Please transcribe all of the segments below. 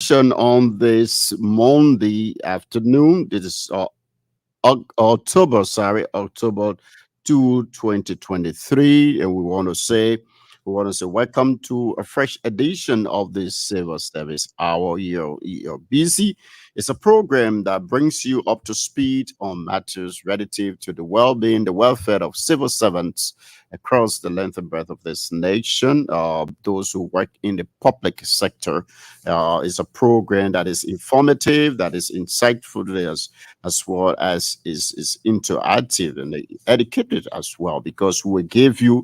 On this Monday afternoon. This is October, October 2, 2023, and we want to say welcome to a fresh edition of this Civil Service Hour. You're busy. It's a program that brings you up to speed on matters relative to the well-being, the welfare of civil servants across the length and breadth of this nation. Those who work in the public sector. It's a program that is informative, that is insightful, as well as is interactive and educated as well, because we give you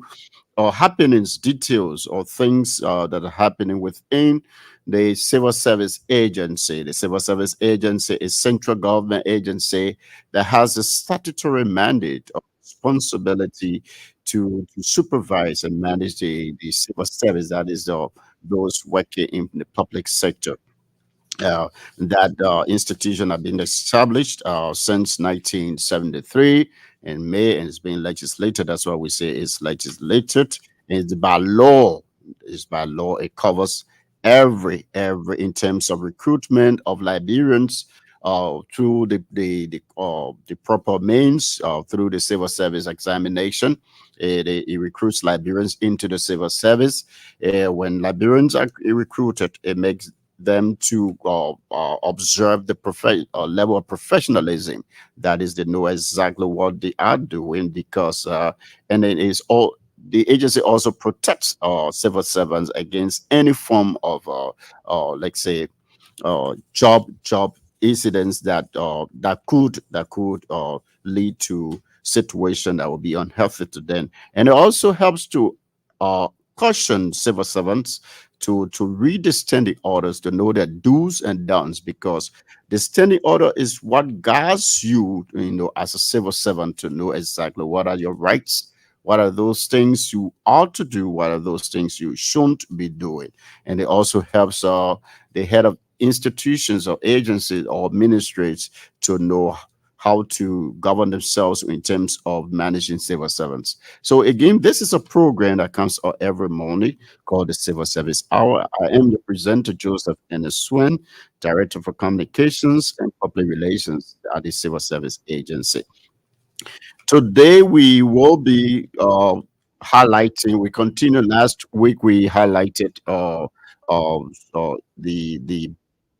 happenings, details, or things that are happening within the civil service agency. The civil service agency is central government agency that has a statutory mandate of responsibility to supervise and manage the civil service, that is those working in the public sector. That institution have been established since 1973 in May, and it's been legislated. That's why we say it's legislated. It's by law. It's by law. It covers every in terms of recruitment of Liberians through the proper means through the civil service examination. It recruits Liberians into the civil service. When Liberians are recruited, it makes them to observe the level of professionalism. That is, they know exactly what they are doing, because and it is all the agency also protects civil servants against any form of let's say job incidents that could lead to situation that will be unhealthy to them. And it also helps to uh, caution civil servants to read the standing orders, to know their do's and don'ts, because the standing order is what guides you, as a civil servant, to know exactly what are your rights, what are those things you ought to do, what are those things you shouldn't be doing. And it also helps the head of institutions or agencies or ministries to know how to govern themselves in terms of managing civil servants. So again, this is a program that comes out every morning called the Civil Service Hour. I am the presenter, Joseph Eneswen, Director for Communications and Public Relations at the Civil Service Agency. Today we will be highlighting. We continue. Last week we highlighted the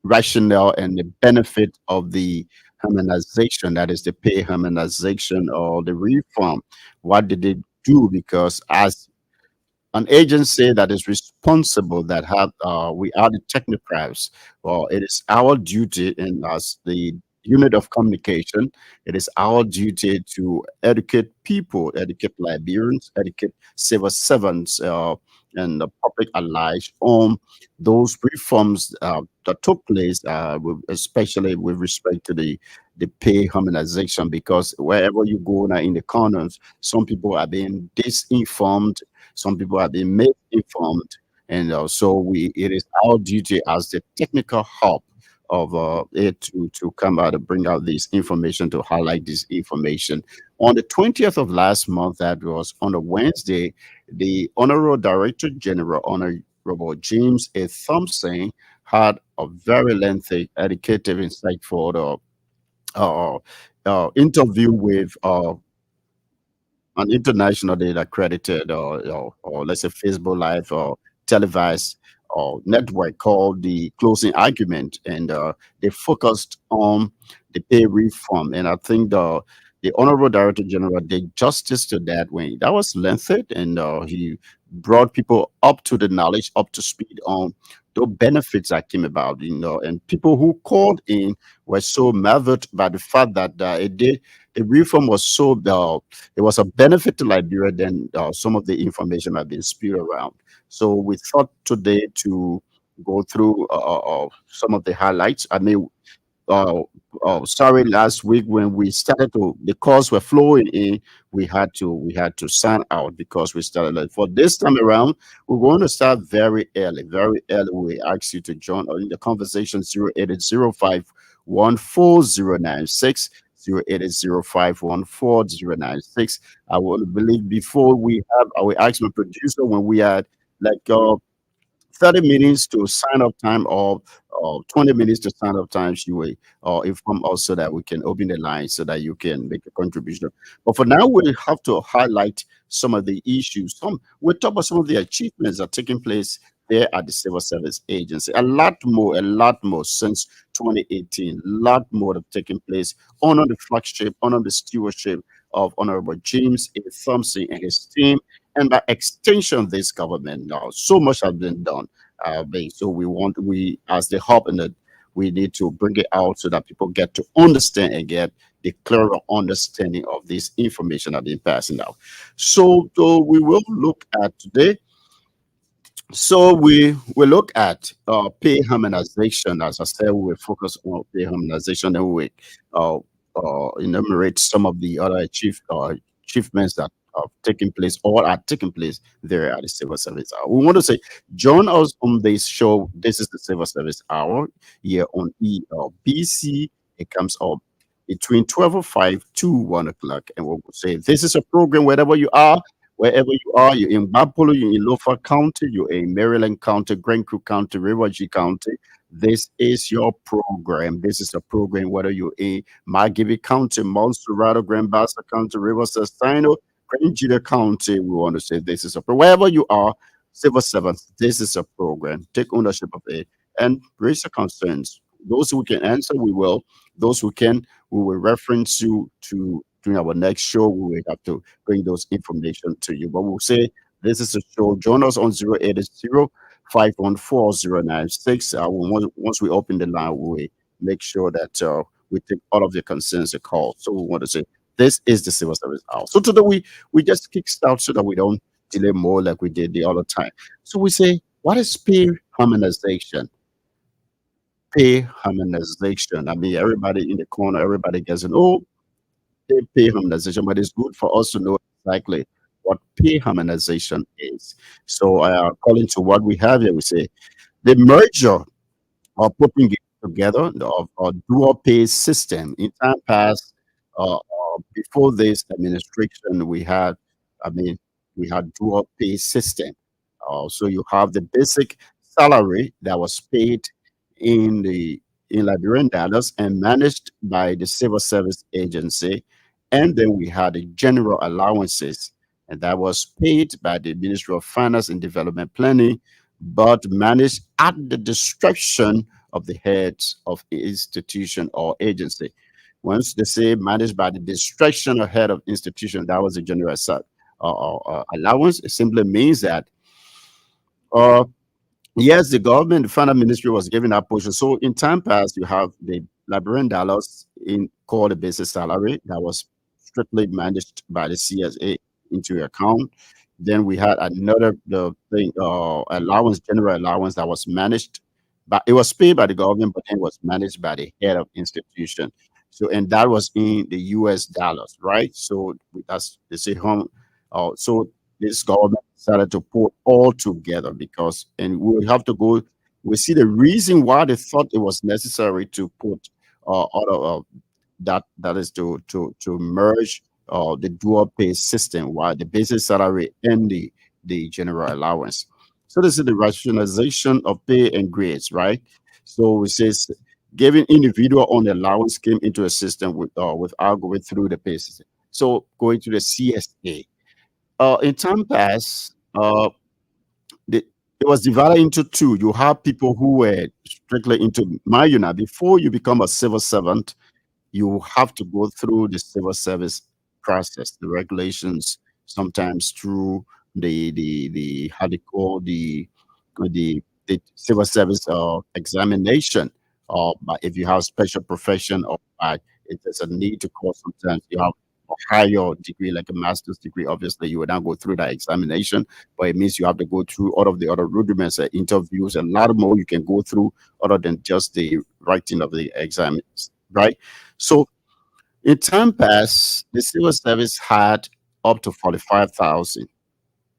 rationale and the benefit of the harmonization, that is the pay harmonization or the reform. What did it do? Because as an agency that is responsible, that have we are the technocrats. Well, it is our duty, and as the unit of communication, it is our duty to educate people, educate Liberians, educate civil servants, and the public alike on those reforms that took place, especially with respect to the pay harmonization. Because wherever you go now in the corners, some people are being disinformed, some people have been misinformed, and so it is our duty as the technical hub of it to come out and bring out this information, to highlight this information. On the 20th of last month, that was on a Wednesday, the Honorable Director General, Honorable James A. Thompson, had a very lengthy, educative, insightful interview with an internationally accredited or let's say Facebook Live or televised or network called the Closing Argument, and they focused on the pay reform. And I think the Honorable Director General did justice to that when that was lengthy, and he brought people up to the knowledge, up to speed on the benefits that came about, and people who called in were so marveled by the fact that the reform was so it was a benefit to Liberia than some of the information had been spewed around. So we thought today to go through some of the highlights. I mean, sorry, last week when we started to the calls were flowing in, we had to sign out because we started late. For this time around, we're going to start very early, very early. We ask you to join in the conversation 080514096. 080514096. I would believe before we have, I will ask my producer when we had like 30 minutes to sign up time, or 20 minutes to sign up time, you will inform us so that we can open the line so that you can make a contribution. But for now, we have to highlight some of the issues. We'll talk about some of the achievements that are taking place there at the Civil Service Agency. A lot more since 2018. A lot more have taken place under the flagship, under the stewardship of Honorable James A. Thompson and his team, and by extension, this government. Now, so much has been done. So we as the hub in it, we need to bring it out so that people get to understand and get the clearer understanding of this information that been passing out. So we will look at today. So we look at pay harmonization. As I said, we will focus on pay harmonization, and we uh, enumerate some of the other achievements that are taking place or are taking place there at the Civil Service Hour. We want to say, join us on this show. This is the Civil Service Hour here on ELBC. It comes up between 12:05 to 1 o'clock. And we'll say, this is a program wherever you are. Wherever you are, you're in Bapolo, you're in Lofa County, you're in Maryland County, Grand Creek County, River G County. This is your program. This is a program whether you're in Margibi County, Montserrat, Grand Bassa County, Riverside, Sino, Grand Gila County. We want to say this is a program. Wherever you are, civil servants, this is a program. Take ownership of it and raise your concerns. Those who can answer, we will. Those who can, we will reference you to during our next show. We will have to bring those information to you. But we'll say this is a show. Join us on 080-514-0996. Once we open the line, we make sure that we take all of the concerns and calls. So we want to say this is the Civil Service Hour. So today we just kickstart so that we don't delay more like we did the other time. So we say, what is pay harmonization? Pay harmonization. I mean, everybody in the corner, everybody gets an pay harmonization, but it's good for us to know exactly what pay harmonization is. So, according to what we have here, we say the merger or putting it together of a dual pay system. In time past, before this administration, I mean, we had dual pay system. So you have the basic salary that was paid in the in Liberian dollars and managed by the Civil Service Agency, and then we had the general allowances, and that was paid by the Ministry of Finance and Development Planning, but managed at the discretion of the heads of the institution or agency. Once they say managed by the discretion or head of institution, that was the general allowance. It simply means that uh, yes, the government, the finance ministry was giving that portion. So in time past, you have the Liberian dollars in called the basic salary that was strictly managed by the CSA into your account. Then we had another the thing allowance, general allowance that was managed, but it was paid by the government, but then was managed by the head of institution. So and that was in the US dollars, right? So that's they say home. So this government decided to put all together because, and we have to go. We see the reason why they thought it was necessary to put all of that is to merge the dual pay system, while the basic salary and the general allowance. So this is the rationalization of pay and grades, right? So it says giving individual on the allowance came into a system without going through the pay system. So going to the CSA. In time past, it was divided into two. You have people who were strictly into Mayuna. Before you become a civil servant, you have to go through the civil service process, the regulations, sometimes through the how they call the civil service examination. But if you have special profession or if there's a need to call, sometimes you have a higher degree, like a master's degree. Obviously, you would not go through that examination, but it means you have to go through all of the other rudiments, interviews, and a lot more you can go through other than just the writing of the exams, right? So in time past, the civil service had up to 45,000.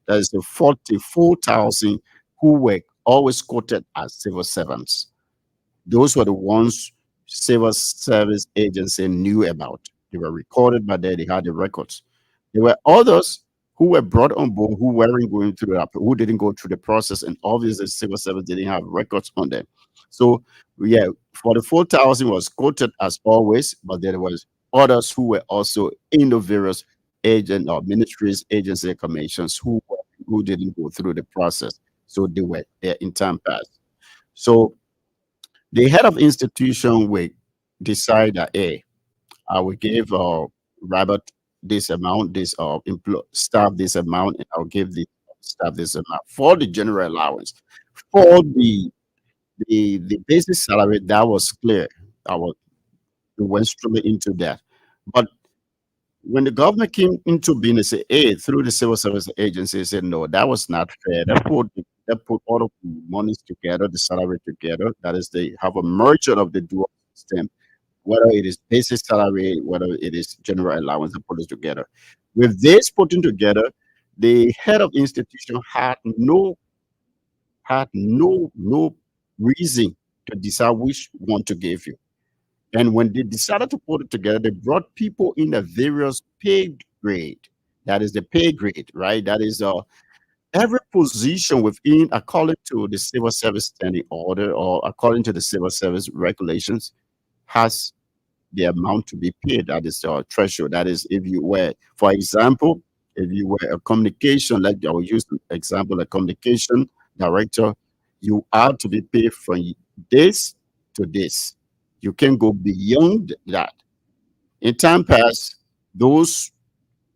That is the 44,000 who were always quoted as civil servants. Those were the ones civil service agency knew about. They were recorded by there, they had the records. There were others who were brought on board, who weren't going through that, who didn't go through the process, and obviously civil service didn't have records on them. So yeah, 44,000 was quoted as always, but there was others who were also in the various agent or ministries, agency commissions who didn't go through the process. So they were there in time past. So the head of institution will decide that, hey, I will give Robert this amount, this staff this amount, and I'll give the staff this amount for the general allowance. For the basic salary, that was clear. I was we went straight into that. But when the government came into being, they said, hey, through the civil service agency, they said, no, that was not fair. They put all of the monies together, the salary together. That is, they have a merger of the dual system, whether it is basic salary, whether it is general allowance, they put it together. With this putting together, the head of institution had no reason to decide which one to give you. And when they decided to put it together, they brought people in a various pay grade. That is the pay grade, right? That is every position within, according to the civil service standing order or according to the civil service regulations, has the amount to be paid. That is our threshold. That is, if you were, for example, if you were a communication, like I will use the example, a communication director, you are to be paid from this to this. You can go beyond that. In time past, those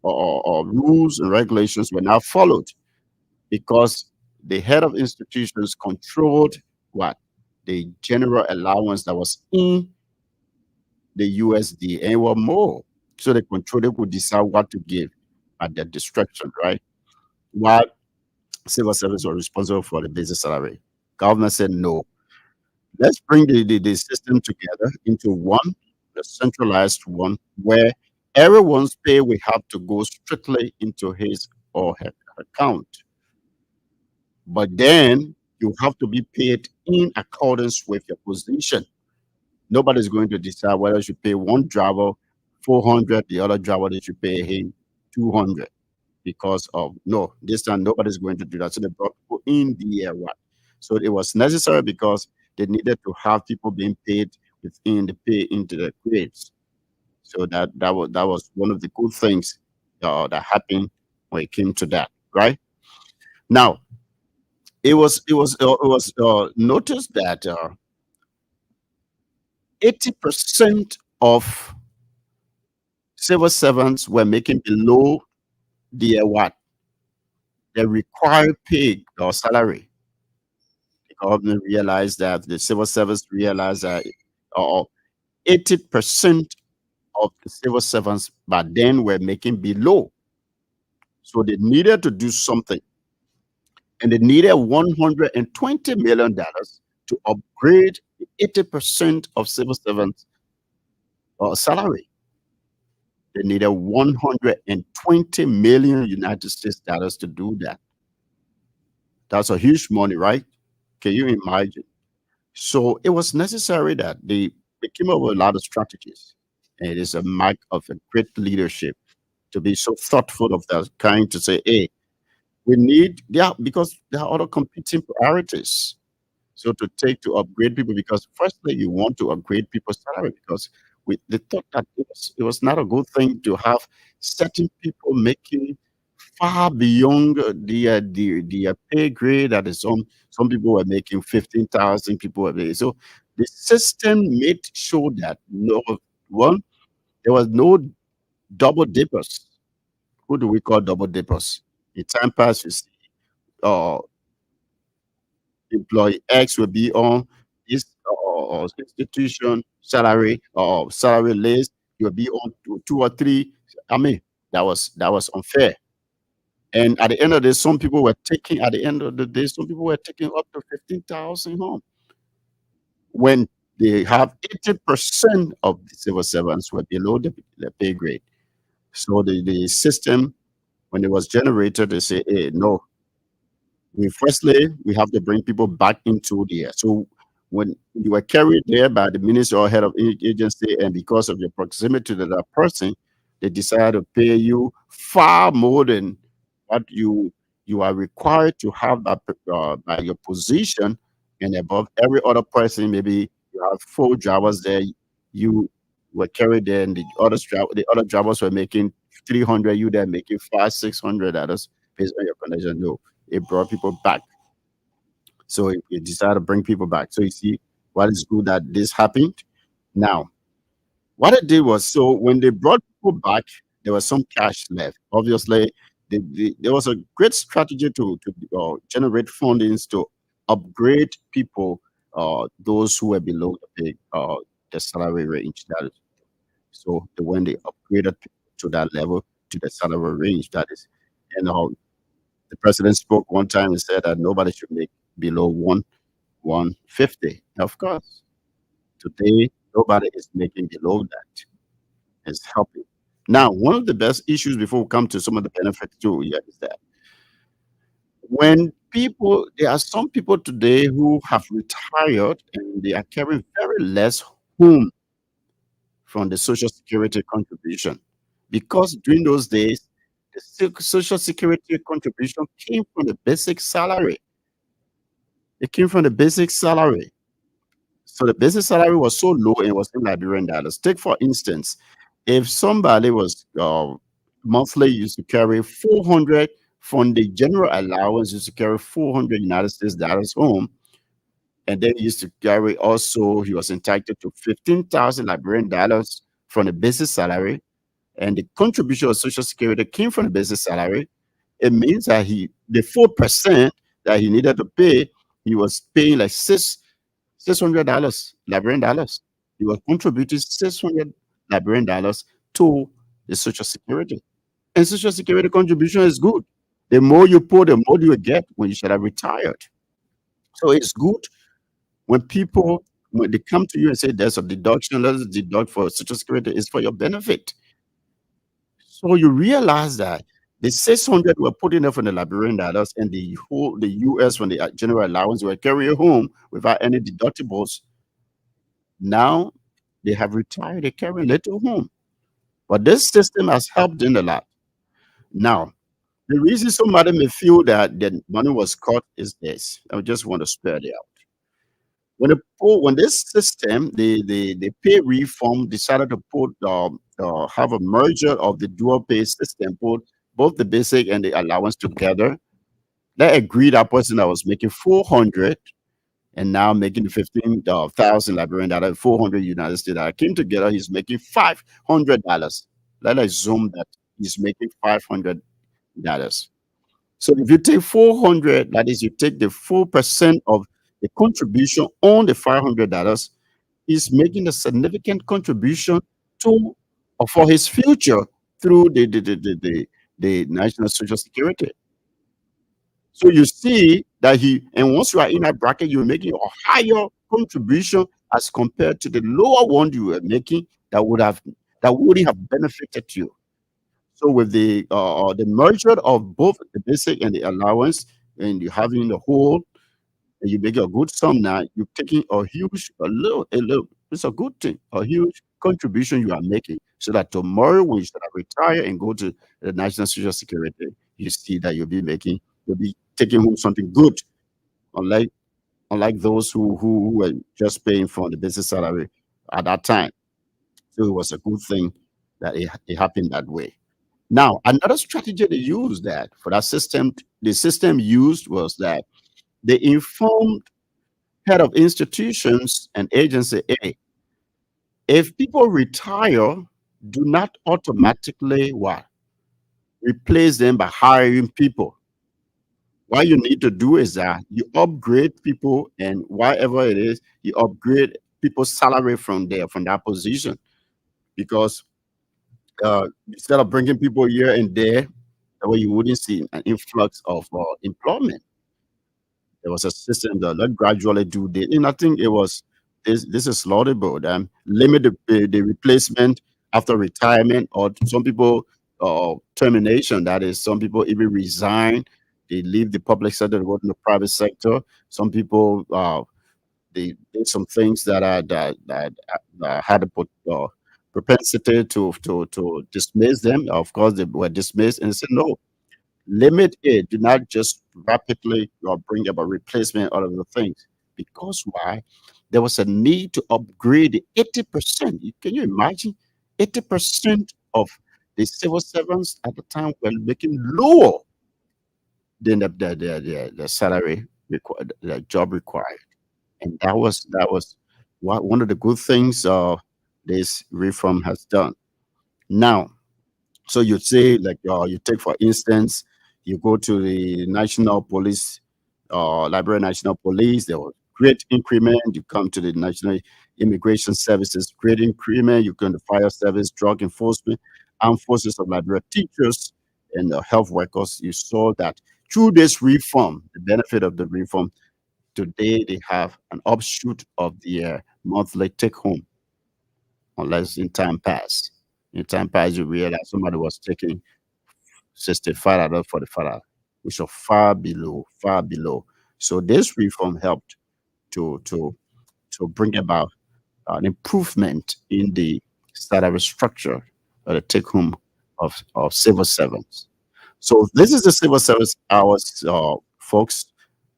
rules and regulations were not followed because the head of institutions controlled what? The general allowance that was in the USD and were more. So the controller could decide what to give at their discretion, right? While civil service was responsible for the basic salary. Government said no. Let's bring the system together into one, the centralized one, where everyone's pay will have to go strictly into his or her account. But then you have to be paid in accordance with your position. Nobody's going to decide whether you should pay one driver 400, the other driver they should pay him 200 because of no, this time nobody's going to do that. So they brought people in the air what. So it was necessary because they needed to have people being paid within the pay into the grades. So that was one of the good things that happened when it came to that, right? Now it was noticed that 80% of civil servants were making below the what the required pay or salary. The government realized that the civil service realized that uh, 80% of the civil servants by then were making below. So they needed to do something. And they needed $120 million to upgrade the 80% of civil servants' salary. They needed 120 million United States dollars to do that. That's a huge money, right? Can you imagine? So it was necessary that they came up with a lot of strategies. And it is a mark of a great leadership to be so thoughtful of that kind to say, hey, we need, yeah, because there are other competing priorities. So to take to upgrade people, because firstly, you want to upgrade people's salary because they thought that it was not a good thing to have certain people making far beyond the pay grade that is some people were making 15,000 people were making. So the system made sure that no one there was no double dippers. Who do we call double dippers? In time past, you see, uh, employee X will be on this institution salary or salary list. You'll be on two or three. I mean, that was unfair. And at the end of the day, some people were taking. At the end of the day, some people were taking up to 15,000 home when they have 80% of the civil servants were below the pay grade. So the system, when it was generated, they say, hey, no, we have to bring people back into the air. So when you were carried there by the minister or head of agency, and because of your proximity to that person, they decided to pay you far more than but you are required to have that by your position and above every other person. Maybe you have four drivers there. You were carried there, and the other drivers were making 300. You there making five, $600 based on your connection. No, it brought people back. So it decided to bring people back. So you see, what is good that this happened. Now, what it did was, so when they brought people back, there was some cash left. Obviously, there was a great strategy to generate fundings to upgrade people, those who were below the salary range. That is, so when they upgraded people to that level, to the salary range, that is, and the president spoke one time and said that nobody should make below 150. Of course, today nobody is making below that. It's helping. Now, one of the best issues before we come to some of the benefits too, yeah, is that there are some people today who have retired and they are carrying very less home from the Social Security contribution, because during those days, the Social Security contribution came from the basic salary. It came from the basic salary. So the basic salary was so low and it was in Liberian dollars. Take for instance, if somebody was monthly used to carry 400 from the general allowance, used to carry 400 United States dollars home, and then he used to carry also, he was entitled to 15,000 Liberian dollars from the basic salary, and the contribution of Social Security came from the basic salary. It means that the 4% that he needed to pay, he was paying like $600 Liberian dollars. He was contributing 600 Liberian dollars to the Social Security. And Social Security contribution is good. The more you put, the more you get when you should have retired. So it's good when people, when they come to you and say there's a deduction, let's deduct for Social Security, it's for your benefit. So you realize that the 600 were putting up from the Liberian dollars, and the US from the general allowance were carrying home without any deductibles. Now they have retired, they carry little home. But this system has helped in a lot. Now, the reason somebody may feel that the money was cut is this. I just want to spell it out. When this system, the pay reform decided to have a merger of the dual pay system, put both the basic and the allowance together. They agreed that person that was making 400 and now making 15,000 Liberian dollars, 400 United States dollars came together. He's making $500. Let us zoom that he's making $500. So if you take 400, that is, you take the 4% of the contribution on the $500, he's making a significant contribution to or for his future through the National Social Security. So you see that and once you are in that bracket, you're making a higher contribution as compared to the lower one you were making that wouldn't have benefited you. So with the merger of both the basic and the allowance, and you having the whole, and you make a good sum now, you're taking a little, it's a good thing, a huge contribution you are making. So that tomorrow when you start retire and go to the National Social Security, you see that you'll be taking home something good, unlike those who were just paying for the basic salary at that time. So it was a good thing that it happened that way. Now, another strategy they used that for that system, the system used was that they informed head of institutions and agency A, if people retire, do not automatically what? Replace them by hiring people. What you need to do is that you upgrade people, and whatever it is, you upgrade people's salary from there, from that position. Because instead of bringing people here and there, that way you wouldn't see an influx of employment. There was a system that gradually do this, and I think it was this is laudable. Limit the replacement after retirement, or some people termination. That is, some people even resign. They leave the public sector to go to the private sector. Some people they did some things that had a propensity to dismiss them. Of course, they were dismissed, and they said no. Limit it. Do not just rapidly bring about replacement out of the things. Because why? There was a need to upgrade the 80%. Can you imagine? 80% of the civil servants at the time were making lower than the salary required, the job required. And that was what one of the good things this reform has done. Now, so you say, like, you take for instance, you go to the National Police, Liberia National Police, there was great increment. You come to the National Immigration Services, great increment. You come to Fire Service, Drug Enforcement, Armed Forces of Liberia, teachers, and health workers. You saw that through this reform, the benefit of the reform, today they have an offshoot of their monthly take home, unless in time past. In time past, you realize somebody was taking 65 for the father, which are far below, far below. So this reform helped to to to bring about an improvement in the salary structure or the take home of civil servants. So this is the civil service hours, folks.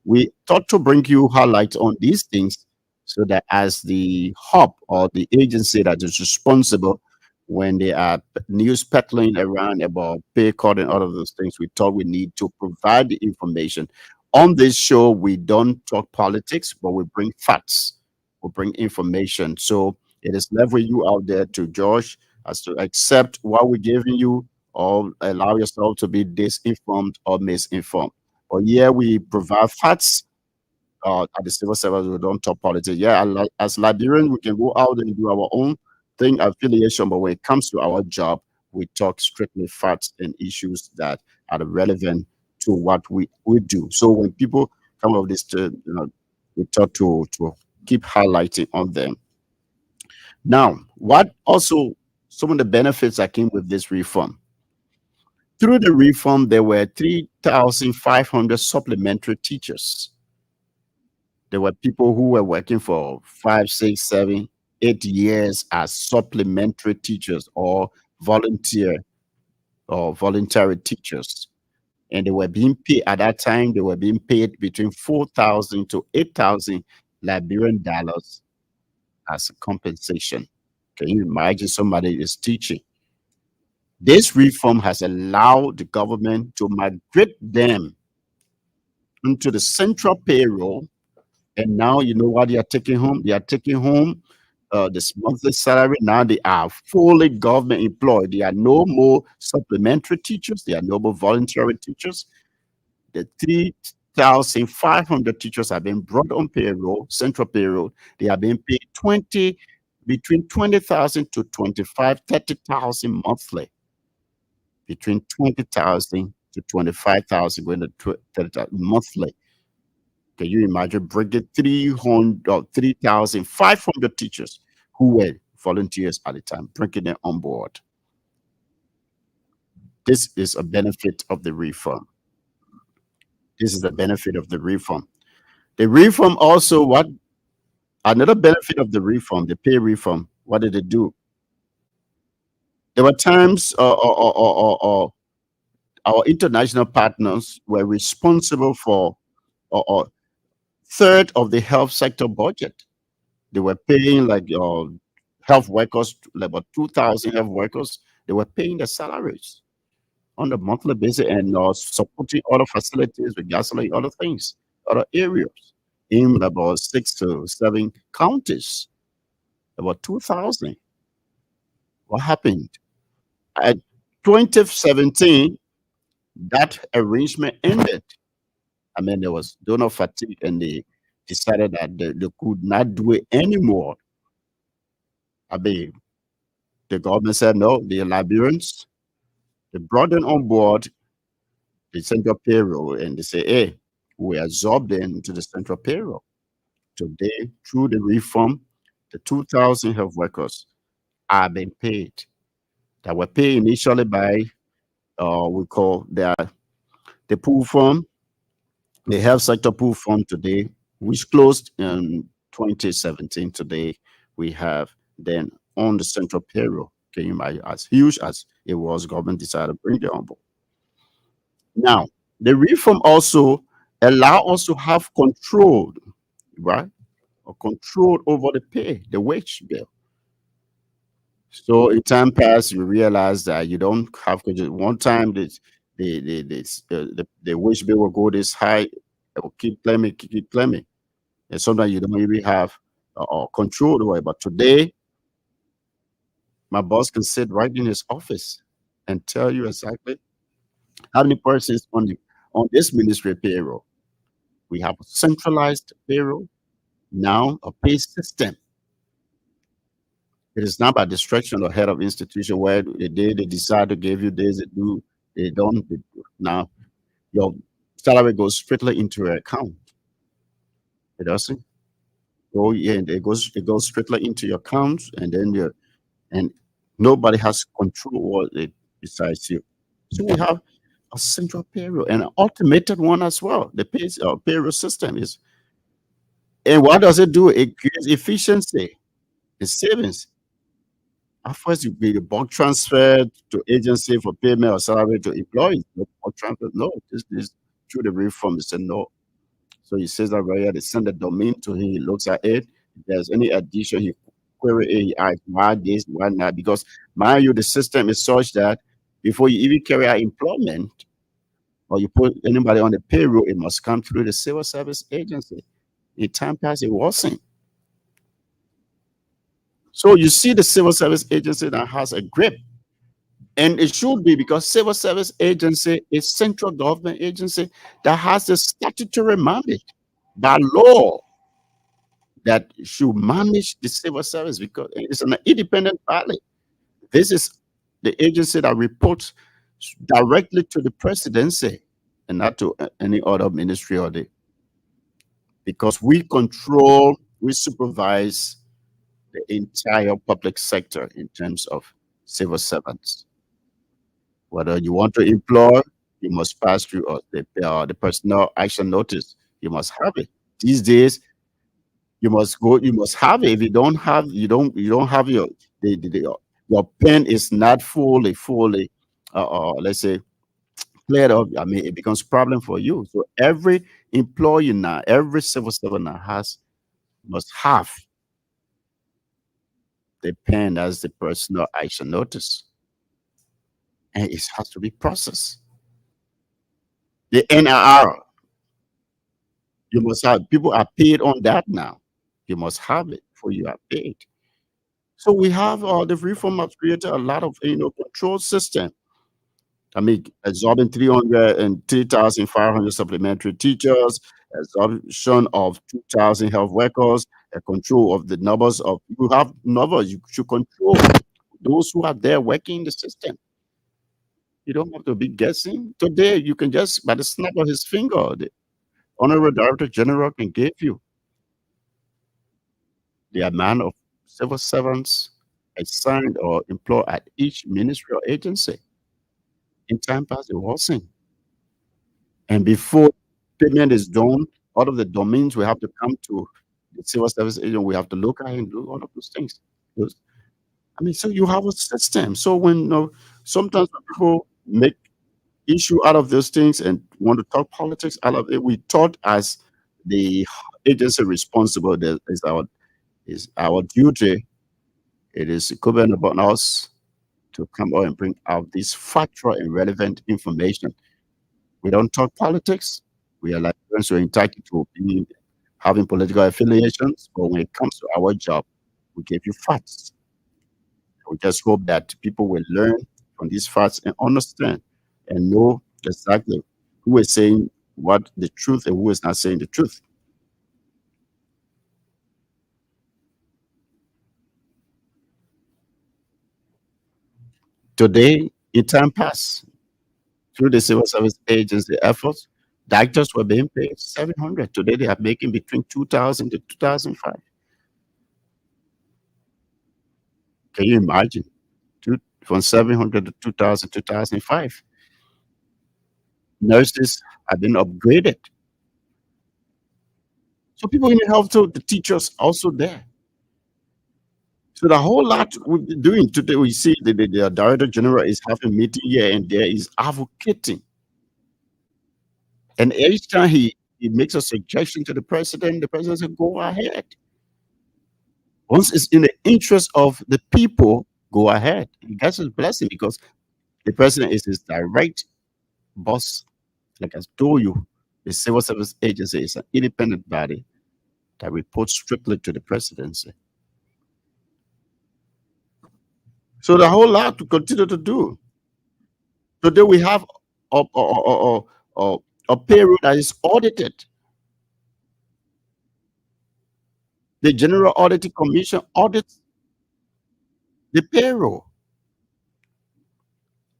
We thought to bring you highlight on these things so that as the hub or the agency that is responsible when they are news peddling around about pay cut and all of those things, we thought we need to provide the information. On this show, we don't talk politics, but we bring facts, we bring information. So it is left with you out there to judge as to accept what we're giving you or allow yourself to be disinformed or misinformed. But yeah, we provide facts at the civil service. We don't talk politics. Yeah, as Liberians, we can go out and do our own thing, affiliation. But when it comes to our job, we talk strictly facts and issues that are relevant to what we do. So when people come up with this, we talk to keep highlighting on them. Now, what also some of the benefits that came with this reform? Through the reform, there were 3,500 supplementary teachers. There were people who were working for 5, 6, 7, 8 years as supplementary teachers or volunteer or voluntary teachers. And they were being paid at that time, they were being paid between 4,000 to 8,000 Liberian dollars as a compensation. Can you imagine somebody is teaching? This reform has allowed the government to migrate them into the central payroll. And now you know what they are taking home? They are taking home this monthly salary. Now they are fully government employed. They are no more supplementary teachers. They are no more voluntary teachers. The 3,500 teachers have been brought on payroll, central payroll. They are being paid between 20,000 to 25, 30,000 monthly. Between 20,000 to 25,000 going to 30,000 monthly. Can you imagine bringing 3,500 teachers who were volunteers at the time, bringing them on board? This is a benefit of the reform. This is the benefit of the reform. The reform also, what another benefit of the reform, the pay reform, what did it do? There were times our international partners were responsible for or third of the health sector budget. They were paying like health workers, like about 2,000 health workers. They were paying their salaries on a monthly basis and supporting other facilities with gasoline, other things, other areas in about 6 to 7 counties. About 2,000. What happened? At 2017, that arrangement ended. I mean, there was donor fatigue, and they decided that they could not do it anymore. I mean, the government said no, the Liberians, they brought them on board the central payroll and they say, hey, we absorb them into the central payroll. Today, through the reform, the 2,000 health workers are being paid. That were paid initially by, we call the pool fund, the health sector pool fund today, which closed in 2017. Today, we have then on the central payroll. Can you imagine as huge as it was? Government decided to bring them on board. Now, the reform also allow us to have control, right? Or control over the pay, the wage bill. So in time past, you realize that you don't have to. One time, the wage bill will go this high, it will keep climbing, and sometimes you don't even have control over it. But today, my boss can sit right in his office and tell you exactly how many persons on this ministry payroll. We have a centralized payroll now, a pay system. It is not by distraction or head of institution where they decide to give you this, they don't. Now your salary goes strictly into your account. It doesn't go in. It goes strictly into your account, and then and nobody has control over it besides you. So we have a central payroll and an automated one as well. The payroll system is, and what does it do? It creates efficiency and savings. At first, you be the bulk transfer to agency for payment or salary to employees. No bulk transfer. No, this is through the reform. They said no. So he says that right here, they send the domain to him. He looks at it. If there's any addition, he query it. He asks why this, why not. Because mind you, the system is such that before you even carry out employment or you put anybody on the payroll, it must come through the civil service agency. In time past, it wasn't. So you see the civil service agency that has a grip. And it should be because civil service agency is central government agency that has the statutory mandate by law that should manage the civil service because it's an independent body. This is the agency that reports directly to the presidency and not to any other ministry or the because we supervise the entire public sector in terms of civil servants. Whether you want to employ, you must pass through the personal action notice. You must have it. These days, you must go. You must have it. If you don't have, you don't have your pen is not fully, let's say cleared up. I mean, it becomes a problem for you. So every employee now, every civil servant now must have the pen as the personal action notice, and it has to be processed. The NRR, you must have. People are paid on that now. You must have it before you are paid. So we have the reform has created a lot of control system. I mean, absorbing 303,500 supplementary teachers, absorption of 2,000 health workers, a control of the numbers of you have numbers you should control those who are there working in the system. You don't have to be guessing. Today, you can just by the snap of his finger, the honorary director general can give you the amount of civil servants assigned or employed at each ministry or agency. In time past, it wasn't. And before payment is done, all of the domains will have to come to the civil service agent. We have to look at and do all of those things. I mean, so you have a system. So when sometimes when people make issue out of those things and want to talk politics out of it, we thought as the agency responsible that is our duty. It is incumbent upon us to come out and bring out this factual and relevant information. We don't talk politics. We are like we're entitled to be having political affiliations, but when it comes to our job, we give you facts. We just hope that people will learn from these facts and understand and know exactly who is saying what the truth and who is not saying the truth. Today, in time past, through the civil service agency efforts, doctors were being paid 700. Today, they are making between 2,000 to 2,005. Can you imagine? From 700 to 2,000, 2005. Nurses have been upgraded. So people in the health, so the teachers also there. So the whole lot we're doing today, we see the director general is having a meeting here and there, is advocating. And each time he makes a suggestion to the president says, "Go ahead." Once it's in the interest of the people, go ahead. He gets his blessing because the president is his direct boss. Like I told you, the civil service agency is an independent body that reports strictly to the presidency. So the whole lot to continue to do. Today we have a, a payroll that is audited. The General Auditing Commission audits the payroll.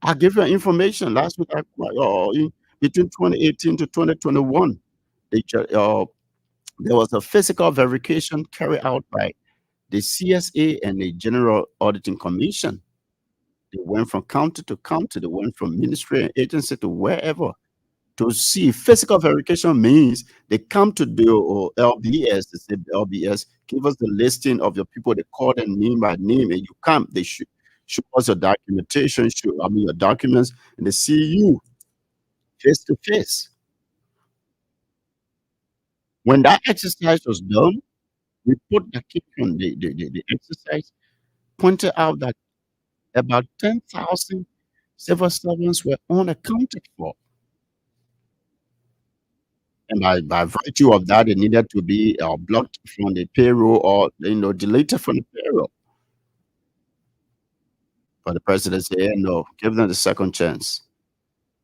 I give you information last week. Between 2018 to 2021, there was a physical verification carried out by the CSA and the General Auditing Commission. They went from county to county. They went from ministry and agency to wherever to see. Physical verification means they come to the LBS. They say, LBS, give us the listing of your people. They call them name by name, and you come. They show us your documentation, your documents, and they see you face to face. When that exercise was done, report that came from the exercise pointed out that about 10,000 civil servants were unaccounted for. And by virtue of that, it needed to be blocked from the payroll or deleted from the payroll. But the president said, no, give them the second chance.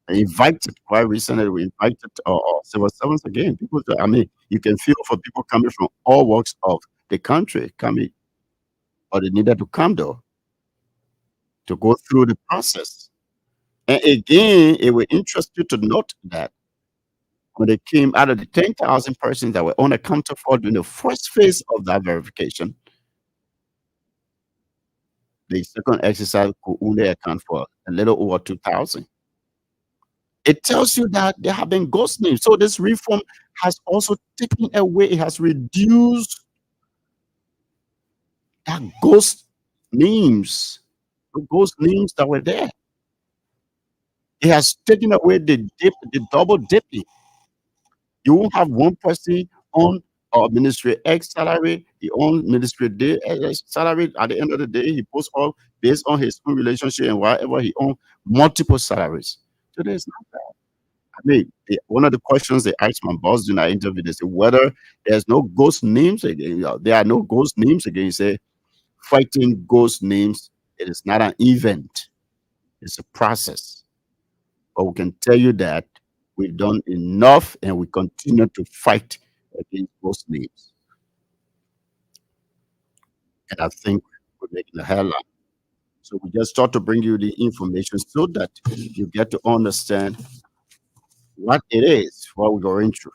They invited, quite recently, we invited civil servants again. People, I mean, you can feel for people coming from all walks of the country coming, but they needed to come though to go through the process. And again, it will interest you to note that when they came out of the 10,000 persons that were unaccounted for during the first phase of that verification, the second exercise could only account for a little over 2,000. It tells you that there have been ghost names. So this reform has also taken away, it has reduced that ghost names, the ghost names that were there. It has taken away the double dipping. You won't have one person on ministry X salary, he owns ministry D salary. At the end of the day, he posts all based on his own relationship and whatever he owns, multiple salaries. So there's not that. I mean, one of the questions they asked my boss during our interview, they said whether there's no ghost names again. There are no ghost names again. He said, fighting ghost names, it is not an event, it's a process. But we can tell you that we've done enough and we continue to fight against ghost names. And I think we're making the headline. So we just start to bring you the information so that you get to understand what it is, what we're going through.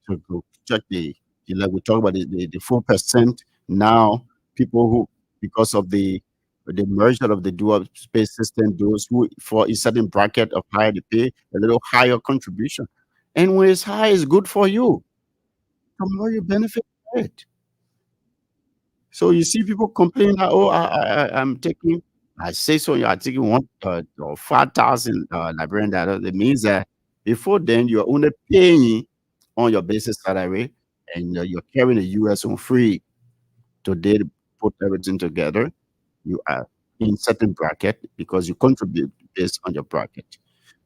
So go check like we talk about the 4% now, people who, because of the merger of the dual space system, those who for a certain bracket of higher they pay a little higher contribution. And when it's high, it's good for you. The more you benefit from it. So you see people complain that, oh, I'm taking, I say so, you are taking one or 5,000 Liberian dollars. It means that before then you're only paying on your basic salary and you're carrying the US on free. Today, to put everything together, you are in certain bracket because you contribute based on your bracket.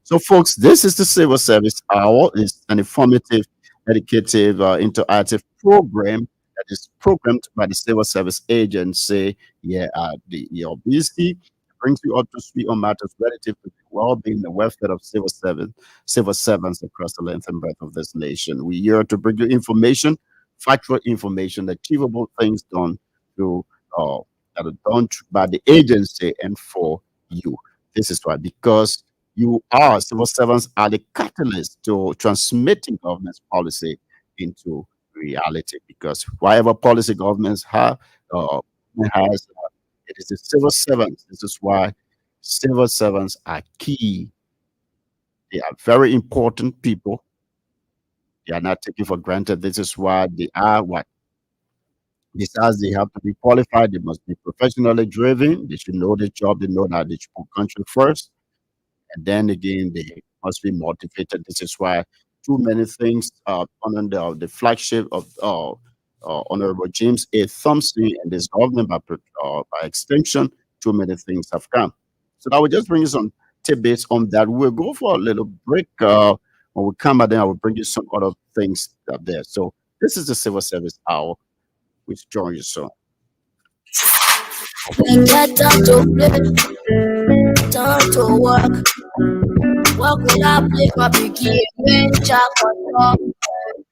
So, folks, this is the Civil Service Hour. It's an informative, educative, interactive program that is programmed by the Civil Service Agency. Yeah, the ELBC brings you up to speed on matters relative to the well-being and welfare of civil servants across the length and breadth of this nation. We're here to bring you information, factual information, achievable things done through that are done by the agency and for you. This is why, because you are civil servants are the catalyst to transmitting government's policy into reality. Because whatever policy governments have has, it is the civil servants. This is why civil servants are key. They are very important people. They are not taken for granted. This is why they are what. Besides, they have to be qualified. They must be professionally driven. They should know the job. They know that they should put country first. And then again, must be motivated. This is why too many things under the flagship of Honorable James A. Thompson and this government by extension, too many things have come. So I will just bring you some tidbits on that. We'll go for a little break. When we come back, then I will bring you some other things up there. So this is the Civil Service Hour with John Yusuf. We get time to play, time to work. Work without play, my begin, when jack on top.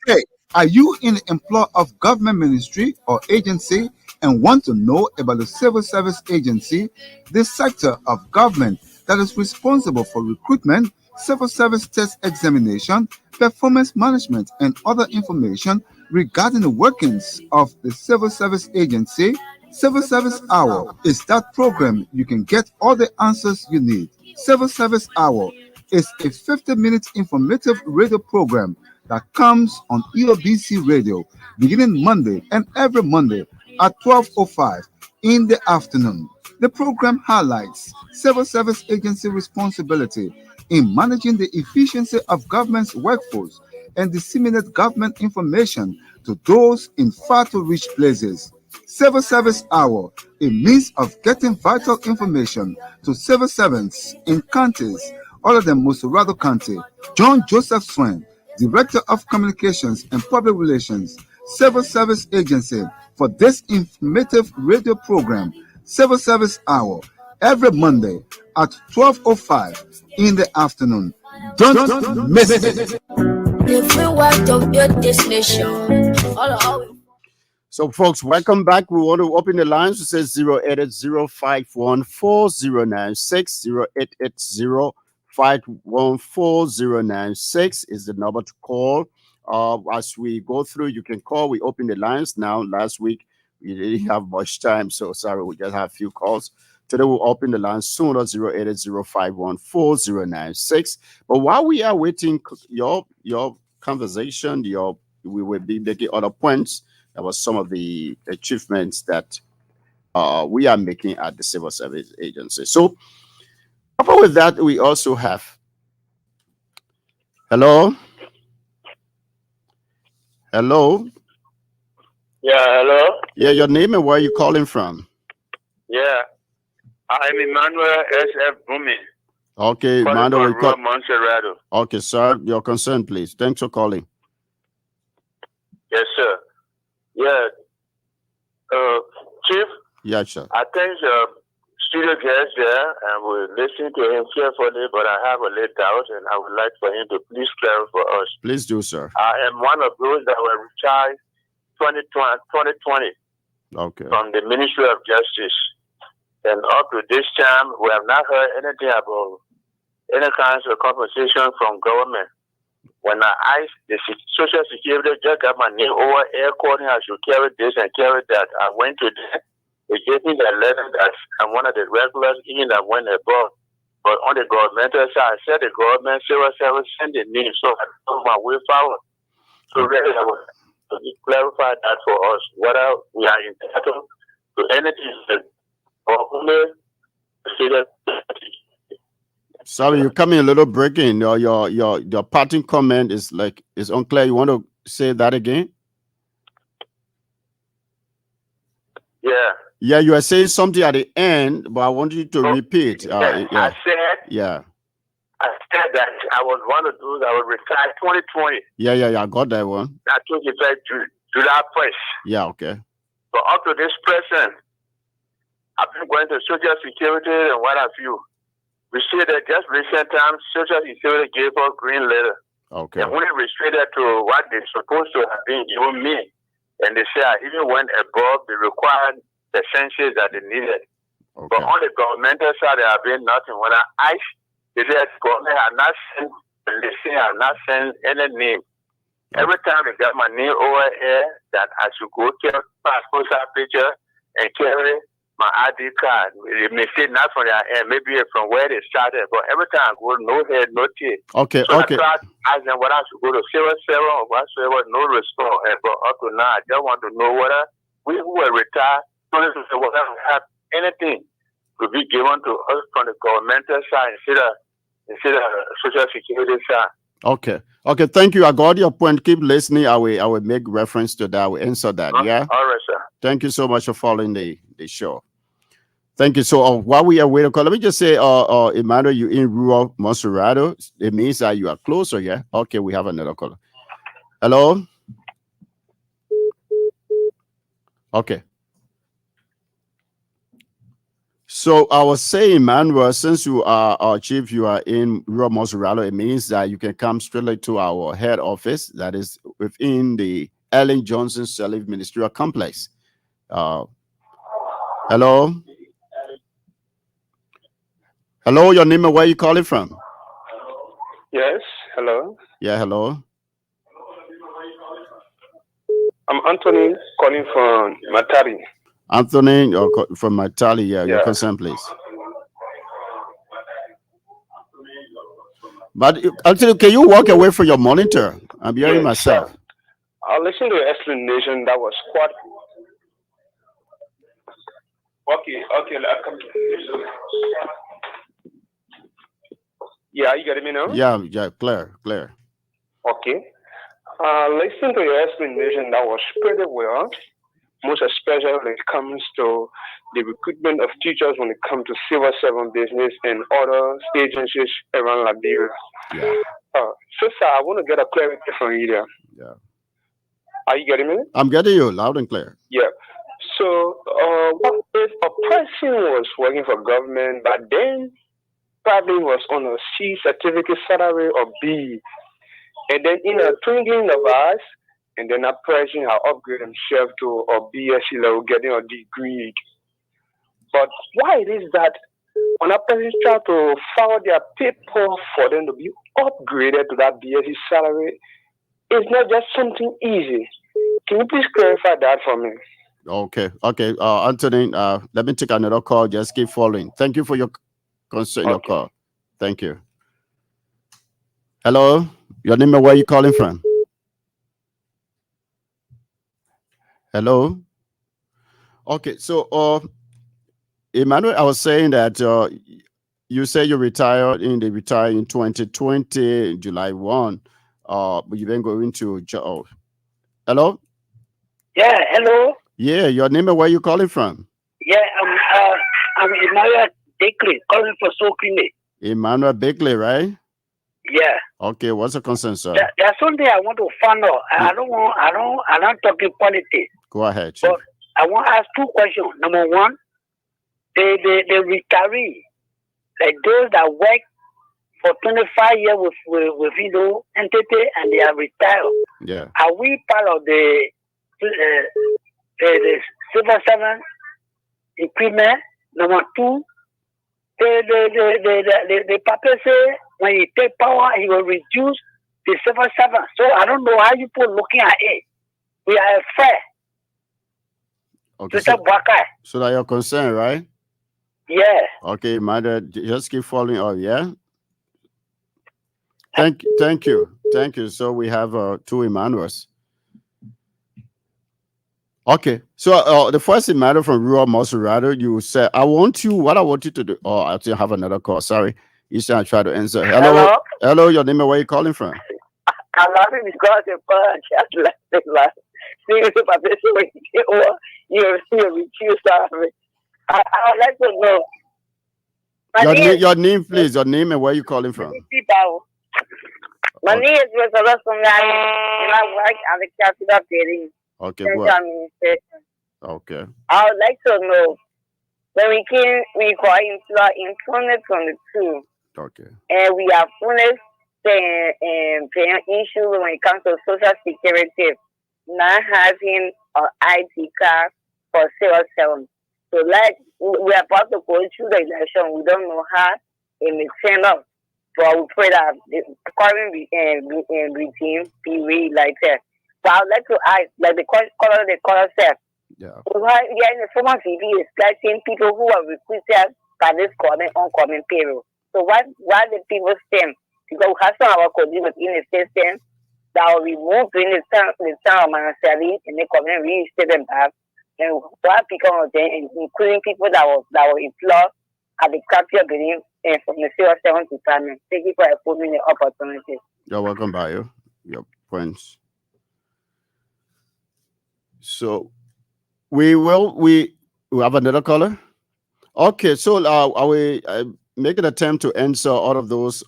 Hey, are you in the employ of government ministry or agency and want to know about the civil service agency, this sector of government that is responsible for recruitment, civil service test examination, performance management, and other information regarding the workings of the civil service agency? Civil Service Hour is that program you can get all the answers you need. Civil Service Hour is a 50-minute informative radio program that comes on EOBC Radio beginning Monday and every Monday at 12:05 in the afternoon. The program highlights civil service agency responsibility in managing the efficiency of government's workforce and disseminate government information to those in far-to-reach places. Civil Service Hour, a means of getting vital information to civil servants in counties other than Mosorado County. John Joseph Swain, Director of Communications and Public Relations, Civil Service Agency, for this informative radio program, Civil Service Hour, every Monday at 12:05 in the afternoon. Don't miss it. If we want to build this nation, follow how we. So, folks, welcome back. We want to open the lines. It says 080-514-096, 080-514-096 is the number to call. As we go through, you can call. We open the lines now. Last week, we didn't have much time, so sorry, we just have a few calls. Today, we'll open the lines sooner, 080-514-096. But while we are waiting, your conversation, we will be making other points. That was some of the achievements that we are making at the Civil Service Agency. So, coupled with that, we also have. Hello. Hello. Yeah, hello. Yeah, your name and where are you calling from? Yeah, I'm Emmanuel S.F. Bumi. Okay, calling Emmanuel. from Montserrado. Okay, sir, your concern, please. Thanks for calling. Yes, sir. Yeah, Chief. Yeah, sir. I think the studio guest there, and we're listening to him carefully, but I have a little doubt, and I would like for him to please clarify for us. Please do, sir. I am one of those that were retired 2020 Okay. from the Ministry of Justice. And up to this time, we have not heard anything about any kinds of compensation from government. When I asked the Social Security, just got my name over air quoting I should carry this and carry that. I went to them. They gave me that letter that I'm one of the regulars, even that went above. But on the governmental side, I said the government civil service sent the name, so I took my way forward. So really, I want to clarify that for us, whether we are entitled to anything or only consider. Sorry, you're coming a little breaking. Your parting comment is unclear. You want to say that again? Yeah. Yeah, you are saying something at the end, but I want you to repeat. I said that I was one of those that was retired 2020. Yeah, I got that one. That took effect July 1st. Yeah, okay. So up to this present, I've been going to Social Security and what have you. We see that just recent times, Social Security gave us green letter. Okay. And only restricted to what they're supposed to have been giving me. And they say I even went above the required essentials that they needed. Okay. But on the governmental side, there have been nothing. When I asked, they said government had not sent the listing, had not sent any name. Every time they got my name over here, that I should go carry passport size picture and carry my ID card. It may say not from their end, maybe from where they started, but every time I go, no head, no tail. Okay, so okay. I tried asking whether I should go to civil or whatsoever, no response. But up to now, I just want to know whether we who were retired, whether we have anything to be given to us from the governmental side instead of instead of Social Security, sir. Okay. Okay. Thank you. I got your point. Keep listening. I will make reference to that. I will answer that. Yeah. All right, sir. Thank you so much for following the show. Thank you. So while we are waiting, let me just say, Emmanuel, you in rural Monserrado. It means that you are closer. Yeah. Okay. We have another caller. Hello. Okay. So I was saying, Emmanuel, since you are our chief, you are in rural Monserrado, it means that you can come straight to our head office that is within the Ellen Johnson Sirleaf Ministerial Complex. Hello? Hello, your name and where you calling from? Yes, hello. Yeah, hello. I'm Anthony calling from Matari. Anthony from Matali, yeah, your Yeah. concern, please. But Anthony, can you walk away from your monitor? I'm hearing Yes, myself. I listened to your explanation. That was quite. Okay, I'll come. Yeah, you getting me now? Yeah, clear. Okay. Listen to your explanation. That was pretty well. Most especially when it comes to the recruitment of teachers when it comes to civil servant business and other agencies around Liberia. Yeah. So, sir, I want to get a clarity from you there. Yeah. Are you getting me? I'm getting you loud and clear. Yeah. So, what if a person was working for government, but then probably was on a C certificate salary or B, and then in a twinkling of eyes, and then that person will upgrade himself to a BSc level, getting a degree. But why it is that when a person try to follow their paper for them to be upgraded to that BSc salary, it's not just something easy. Can you please clarify that for me? Okay. Anthony, let me take another call. Just keep following. Thank you for your concern, your call. Thank you. Hello, your name and where you calling from? Hello. Okay, so Emmanuel, I was saying that you say you retired in 2020, July 1. But you've been going to hello? Yeah, hello. Yeah, your name and where you calling from? Yeah, I'm Emmanuel Bakley, calling for Sokime. Emmanuel Bakley, right? Yeah. Okay, what's the concern, sir? There's something I want to find out. I don't talk in politics. Go ahead, Chief. But I want to ask two questions. Number one, the retiree, like those that work for 25 years with entity and they are retired. Yeah. Are we part of the civil servant equipment? Number two, the paper say when he take power, he will reduce the civil servant. So I don't know how you put looking at it. We are fair. Okay. So that your concern, right? Yeah. Okay, Mother, just keep following up, yeah? Thank you. So we have two Emmanuels. Okay, so the first Emmanuel from rural Monserrado, you said, what I want you to do. Oh, I still have another call. Sorry. You should try to answer. Hello, your name and where you calling from? I'm laughing because the punch has left. I would like to know. Your name, please. Your name and where you calling from? My name is Rosa and I work at the capital building. Okay, good. Okay. I would like to know when we got employed in 2022. Okay. And we have finished paying issues when it comes to Social Security, not having an ID card for civil servants. So, like, we are about to go through the election. We don't know how it may turn out. But we pray that the current regime be re-elected. So I would like to ask, like the caller said, why in the former TV is letting people who are recruited by this oncoming payroll. So why the people stand? Because we have some of our colleagues within the system that will be moved in the town of Manasari and they come and reinstate them back. And why people of them, including people that were employed at the capital building from the civil service department. Thank you for affording the opportunity. You're welcome, Bayo. Your points. So we have another caller. Okay, so I will make an attempt to answer all of those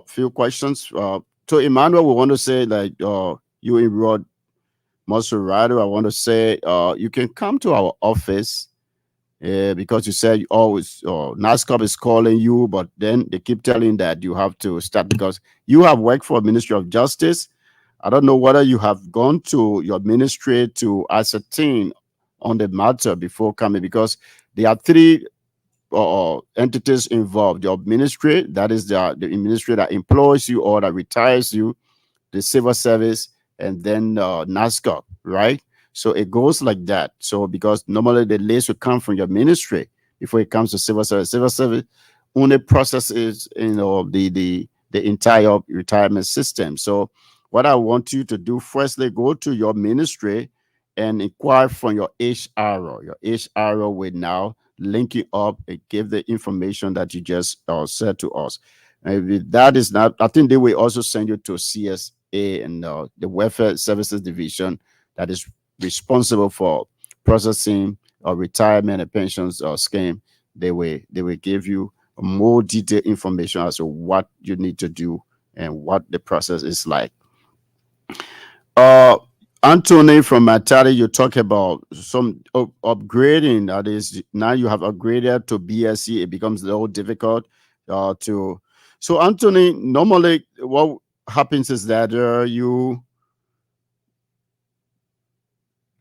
few questions. To Emmanuel, we want to say like you enrolled Muscle Rider. I want to say you can come to our office because you said you always NASCOP is calling you, but then they keep telling that you have to start because you have worked for Ministry of Justice. I don't know whether you have gone to your ministry to ascertain on the matter before coming because there are three entities involved: your ministry, that is the ministry that employs you or that retires you, the civil service, and then NASCOP, right? So it goes like that. So because normally the list will come from your ministry before it comes to civil service. Civil service only processes, the entire retirement system. So what I want you to do, firstly, go to your ministry and inquire from your HRO. Your HRO will now link you up and give the information that you just said to us. And if that is not, I think they will also send you to CSA and the Welfare Services Division that is responsible for processing retirement and pensions scheme. They will give you more detailed information as to what you need to do and what the process is like. Anthony from Matari, you talk about some upgrading. That is, now you have upgraded to BSc. It becomes a little difficult to. So, Anthony, normally what happens is that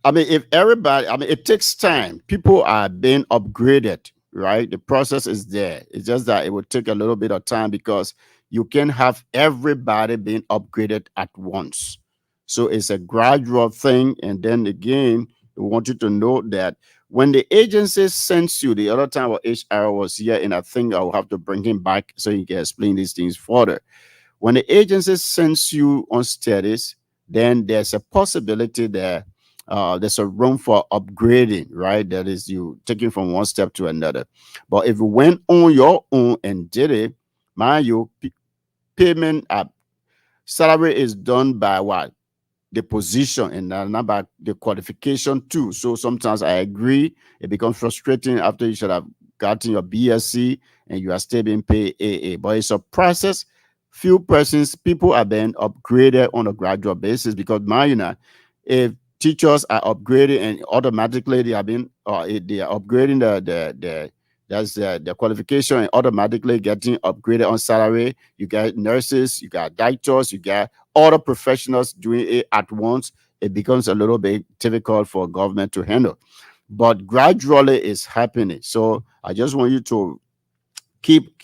if everybody, it takes time. People are being upgraded, right? The process is there. It's just that it would take a little bit of time because you can have everybody being upgraded at once. So it's a gradual thing. And then again, we want you to know that when the agency sends you, the other time our HR was here, and I think I'll have to bring him back so he can explain these things further. When the agency sends you on status, then there's a possibility that there's a room for upgrading, right? That is you taking from one step to another. But if you went on your own and did it, mind you, payment salary is done by what? The position and not by the qualification too. So sometimes I agree, it becomes frustrating after you should have gotten your BSc and you are still being paid AA. But it's a process. People are being upgraded on a gradual basis because if teachers are upgraded and automatically they are upgrading the qualification and automatically getting upgraded on salary. You get nurses, you got doctors, you got other professionals doing it at once. It becomes a little bit difficult for government to handle, but gradually it's happening. So I just want you to keep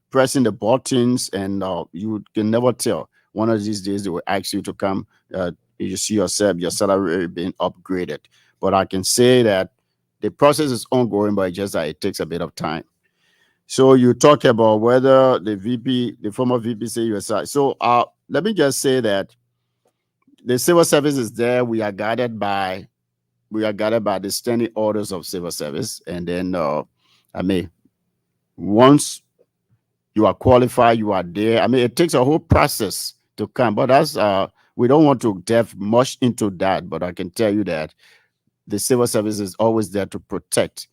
pressing the buttons, and you can never tell. One of these days they will ask you to come. You see yourself, your salary being upgraded. But I can say that the process is ongoing, but it's just that it takes a bit of time. So you talk about whether the former VP say USI. So let me just say that the civil service is there. We are guided by the standing orders of civil service, and then once you are qualified, you are there. It takes a whole process to come, but that's we don't want to delve much into that. But I can tell you that the civil service is always there to protect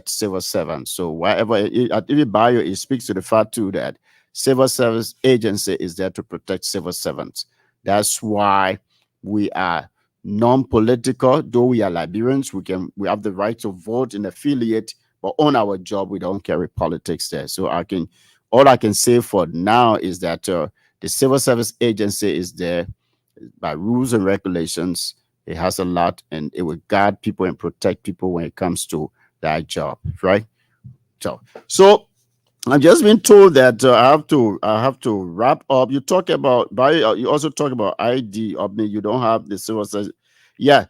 civil servants. So whatever at every bio, it speaks to the fact too that civil service agency is there to protect civil servants. That's why we are non-political. Though we are Liberians, we have the right to vote and affiliate, but on our job we don't carry politics there. So all I can say for now is that the civil service agency is there by rules and regulations. It has a lot, and it will guard people and protect people when it comes to that job, right? So I've just been told that I have to wrap up. You talk about you also talk about ID. You don't have the civil service. Yeah,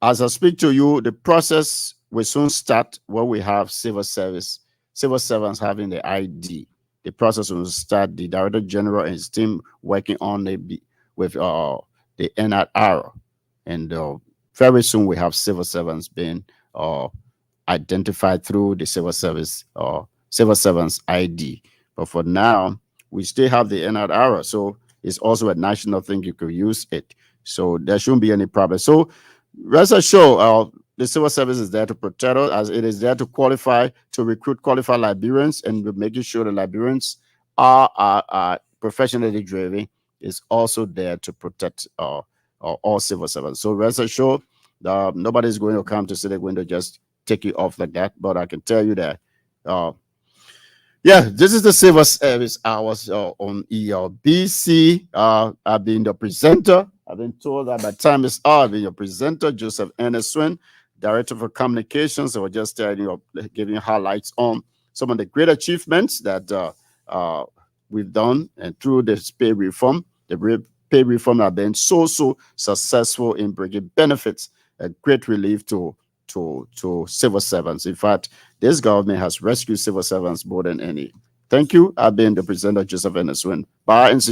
as I speak to you, the process will soon start when we have civil servants having the ID. The process will start. The Director General and his team working on it with the NRR. And very soon we have civil servants being identified through the civil service civil servants ID. But for now, we still have the NRR, so it's also a national thing. You could use it, so there shouldn't be any problem. So rest assured, the civil service is there to protect us, as it is there to recruit qualified Liberians, and we're making sure the Liberians are professionally driven. Is also there to protect all civil servants. So rest assured, nobody's going to come to say they're going to just take you off like that. But I can tell you that, yeah, this is the civil service hours on ELBC. I've been the presenter. I've been told that my time is up. I've been your presenter, Joseph Ernest Swin, Director for Communications. I was just telling you, giving you highlights on some of the great achievements that we've done, and through this pay reform. The pay reform have been so successful in bringing benefits and great relief to civil servants. In fact, this government has rescued civil servants more than any. Thank you. I've been the presenter, Joseph Ernest Swin. Bye and see